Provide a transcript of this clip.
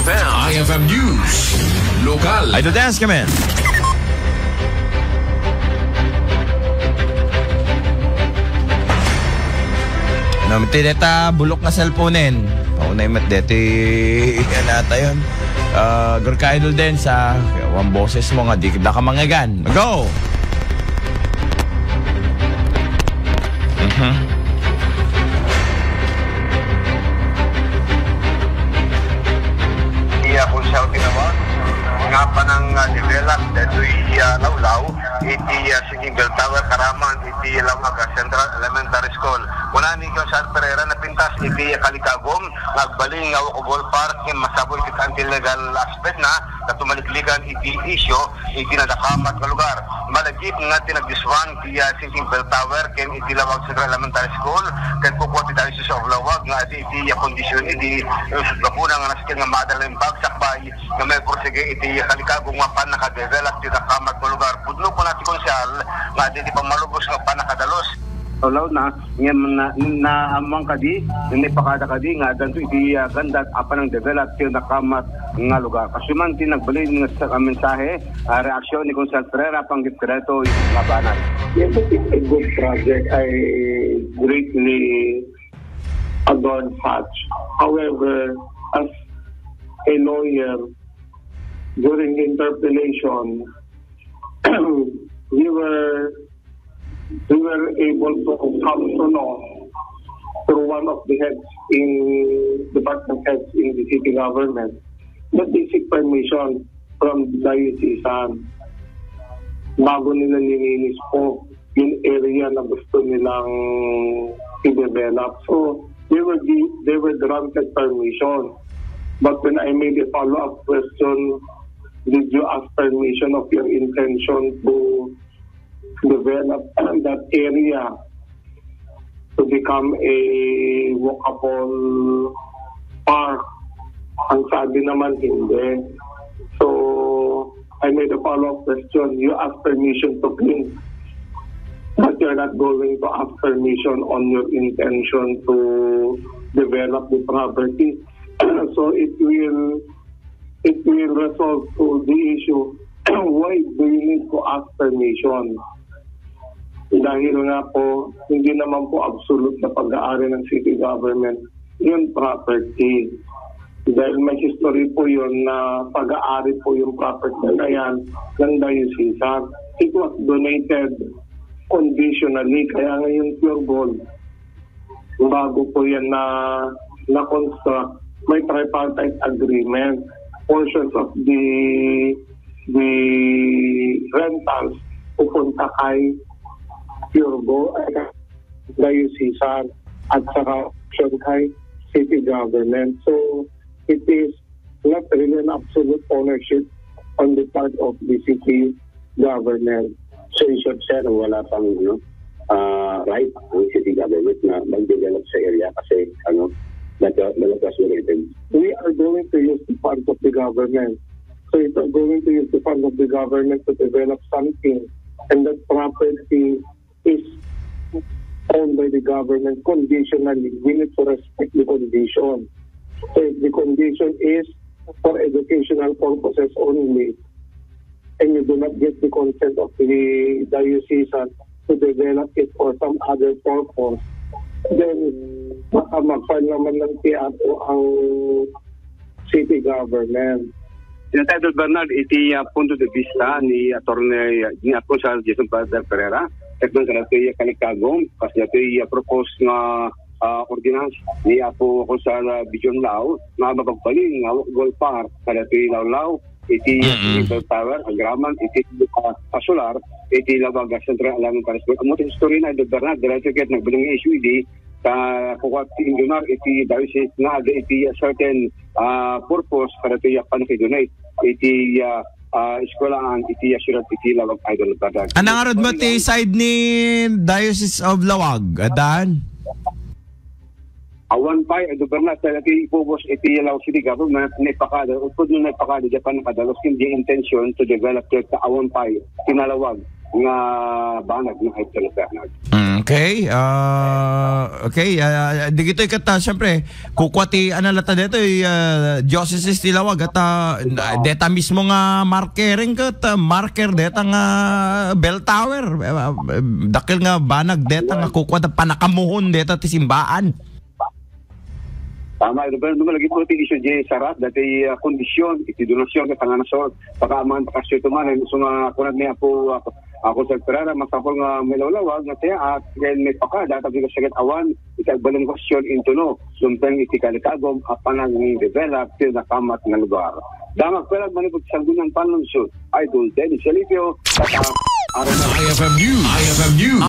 IFM News. Lokal. Ay, tutas kami. Namiti deta bulok na cellphone-en. Paunay mat deti anata yun. Gurka idol din sa one boses mo nga di ka mangagan. Go! Iya kung siya tinawa nga pa ng develop dito Lawlaw iti Singing Bell Tower Karaman iti Lamaga Central Elementary School wala ni Sal Pereira na pintas iti Kalikagom nagbaling nga Wako Park yung masaboy iti anti-legal aspect na natumaliklikan iti isyo iti nadakamat nga lugar malagip nga tinagdiswan iti Singing Bell Tower ken iti Lawag Central Elementary School ken kuko ti Diocese of Lawag nga iti kondisyon iti sudgapuna nga naskin nga madalang bagsak bay nga may porsige iti Kalikagom nga pan nakadevelop ti nakamat nga lugar pudno ko natin konsyal nga di pa malubos nga pan nakadalos Olaw na amang kadi hindi pakada kadi nga danto iti ganda apan ang develop ti nakamat nga lugar kasuman ti nagbalin nga sa mensahe reaksyon ni Consul Pereira panggit kreto nga banat. Yes, it's a good project. I greatly adore such. However, as a lawyer, during the interpellation, we were able to come to know through one of the heads in department heads in the city government that they seek permission from the diocesan bago nila nilinis po yung area na gusto nilang i-develop. So they were granted permission. But when I made a follow-up question, did you ask permission of your intention to develop that area to become a walkable park? Ang sabi naman hindi. So I made a follow-up question. You ask permission to clean, but you're not going to ask permission on your intention to develop the property. So it will resolve to the issue. Why do you need to ask permission? Dahil nga po, hindi naman po absolute na pag-aari ng city government yung property. Dahil may history po yun na pag-aari po yung property na yan ng diocesan. It was donated conditionally, kaya ngayon pure gold. Bago po yan na-construct, may tripartite agreement. Portions of the rentals pupunta kay pure gold, diocesan at saka kay city government. So it is not really an absolute ownership on the part of the city government. So in short, sir, wala pang right ang city government na mag-develop sa area kasi was related. We are going to use the funds of the government. So if we're going to use the funds of the government to develop something and that property is owned by the government conditionally, we need to respect the condition. So if the condition is for educational purposes only, and you do not get the consent of the diocesan to develop it for some other purpose, then baka mag-file naman ng TRO ang city government. Sinatay Bernard, iti punto de vista ni Atty. Consul Jason Pereira, teknon sa natin Kalikagom, kasi natin propose nga ordinance ni Apo Consul Bijon Lao, nga mapagpaling nga Gold Park, kada iti Lawlaw, iti Bell Tower, Agraman, iti Solar, iti Lavaga Central Elementary School. Ang mga history na Bernard, dahil ticket nagbaling issue iti kukwat Indunar, iti diocese nga iti certain purpose kada iti panakidonate, iti eskwelahan, iti asurat, iti Lawag Idol Padag. Anong arad mo ti side ni Diocese of Lawag? Adaan? Awan pa, Bernard, iti ipubos iti Lao City Government, naipakada, upod nung naipakada, Japan nakadalos, hindi intention to develop it sa awan pa, tinalawag. nga banag ng Haitelo Bernard. Okay. Di gito kata, siyempre, kukwati, lata dito, Diocese Tilawag, at deta mismo nga markering marker deta nga bell tower. Dakil nga banag deta nga kukwata panakamuhon deta ti simbaan. Tama, pero lumalagi po iti isyo di sarat, dati kondisyon, iti donasyon, iti tanganasyon, pagkaaman, pakasyo ito man, so nga, kunad niya po, ako sa Perera, masapol nga milawlawag, nga tiya, at ngayon may paka, data bigas sakit awan, iti agbalong kwestiyon into no, sumpeng iti kalikagom, apanang develop, til nakamat ng lugar. Damag, pero manipag sa gunang panlungsod, Idol Dennis Salipio, at IFM News.